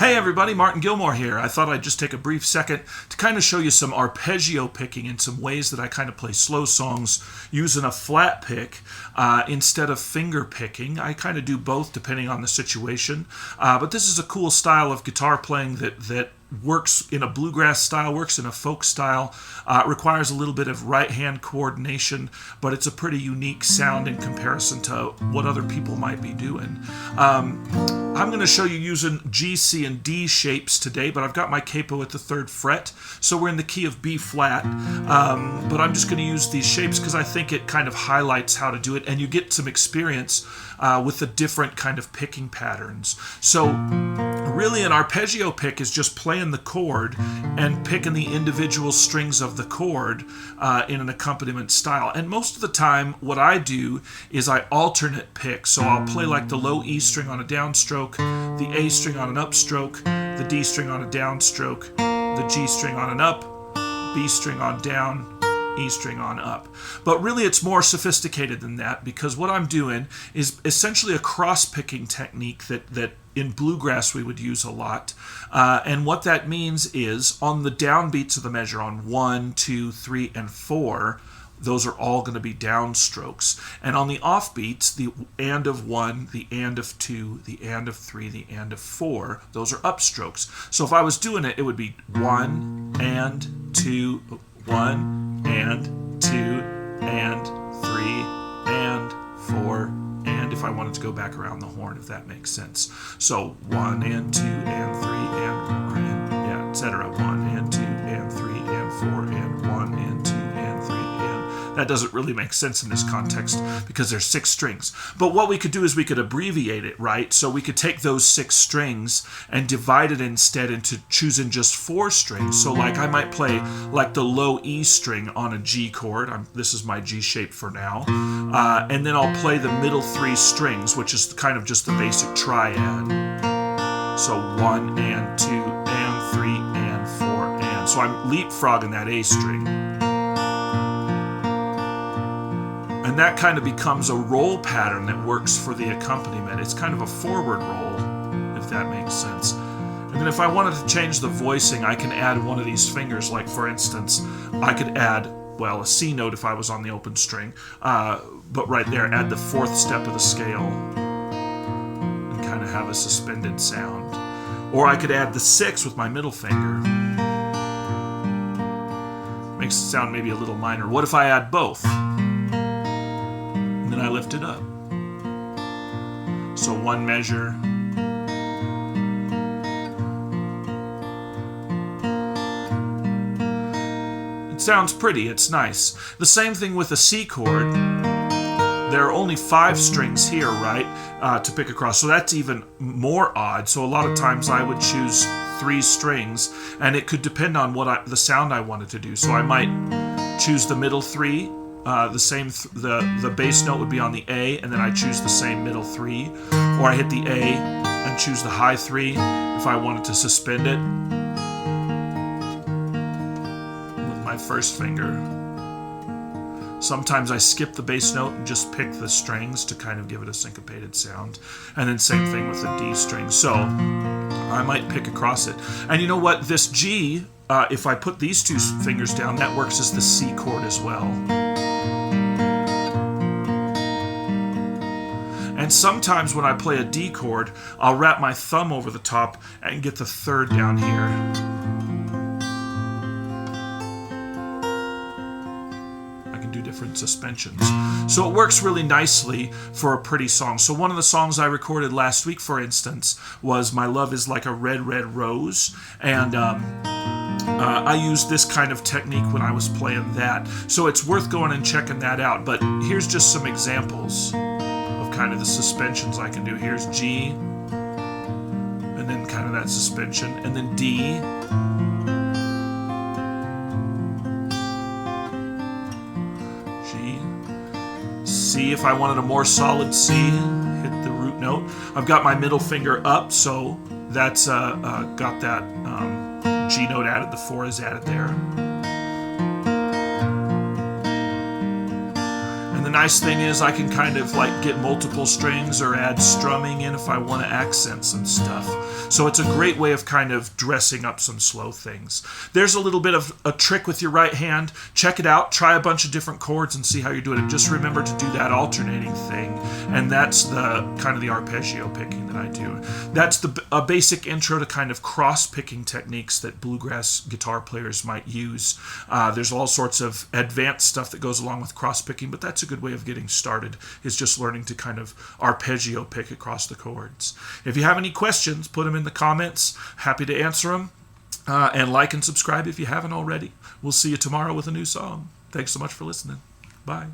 Hey everybody, Martin Gilmore here. I thought I'd just take a brief second to kind of show you some arpeggio picking and some ways that I kind of play slow songs using a flat pick instead of finger picking. I kind of do both depending on the situation, but this is a cool style of guitar playing that works in a bluegrass style, works in a folk style. It requires a little bit of right-hand coordination, but it's a pretty unique sound in comparison to what other people might be doing. I'm going to show you using G, C, and D shapes today, but I've got my capo at the 3rd fret, so we're in the key of B flat. But I'm just going to use these shapes because I think it kind of highlights how to do it, and you get some experience with the different kind of picking patterns. So really an arpeggio pick is just playing the chord and picking the individual strings of the chord in an accompaniment style. And most of the time what I do is I alternate pick. So I'll play like the low E string on a downstroke, the A string on an upstroke, the D string on a downstroke, the G string on an up, B string on down, E string on up. But really it's more sophisticated than that, because what I'm doing is essentially a cross-picking technique that in bluegrass we would use a lot. And what that means is on the downbeats of the measure, on 1, 2, 3, and 4, those are all going to be downstrokes. And on the offbeats, the and of 1, the and of 2, the and of 3, the and of 4, those are upstrokes. So if I was doing it, it would be 1 and 2, 1 and 2 and 3 and 4, and if I wanted to go back around the horn, if that makes sense. So 1 and 2 and 3 and 4 and yeah, etc. 1 and 2 and 3 and 4 and 1 and 2 and 3 and that doesn't really make sense in this context because there's 6 strings. But what we could do is we could abbreviate it, right? So we could take those 6 strings and divide it instead into choosing just 4 strings. So like I might play like the low E string on a G chord. This is my G shape for now. And then I'll play the middle 3 strings, which is kind of just the basic triad. So 1 and 2 and 3 and 4 and. So I'm leapfrogging that A string. And that kind of becomes a roll pattern that works for the accompaniment. It's kind of a forward roll, if that makes sense. And then if I wanted to change the voicing, I can add one of these fingers. Like for instance, I could add, well, a C note if I was on the open string, but right there, add the 4th step of the scale and kind of have a suspended sound. Or I could add the 6 with my middle finger. Makes it sound maybe a little minor. What if I add both? And then I lift it up. So 1 measure. It sounds pretty, it's nice. The same thing with a C chord. There are only 5 strings here, right, to pick across. So that's even more odd. So a lot of times I would choose 3 strings, and it could depend on what the sound I wanted to do. So I might choose the middle 3. The bass note would be on the A, and then I choose the same middle 3, or I hit the A and choose the high 3 if I wanted to suspend it with my 1st finger. Sometimes I skip the bass note and just pick the strings to kind of give it a syncopated sound, and then same thing with the D string. So I might pick across it. And you know what? This G, if I put these 2 fingers down, that works as the C chord as well. And sometimes when I play a D chord, I'll wrap my thumb over the top and get the 3rd down here. I can do different suspensions. So it works really nicely for a pretty song. So one of the songs I recorded last week, for instance, was My Love Is Like a Red, Red Rose. And I used this kind of technique when I was playing that. So it's worth going and checking that out. But here's just some examples of kind of the suspensions I can do. Here's G, and then kind of that suspension, and then D, G, C. If I wanted a more solid C, hit the root note. I've got my middle finger up, so that's got that G note added, the 4 is added there. nice thing is I can kind of like get multiple strings or add strumming in if I want to accent some stuff. So it's a great way of kind of dressing up some slow things. There's a little bit of a trick with your right hand. Check it out. Try a bunch of different chords and see how you're doing it. Just remember to do that alternating thing. And that's the kind of the arpeggio picking that I do. That's a basic intro to kind of cross-picking techniques that bluegrass guitar players might use. There's all sorts of advanced stuff that goes along with cross-picking, but that's a good way of getting started, is just learning to kind of arpeggio pick across the chords. If you have any questions, put them in the comments. Happy to answer them. And like and subscribe if you haven't already. We'll see you tomorrow with a new song. Thanks so much for listening. Bye.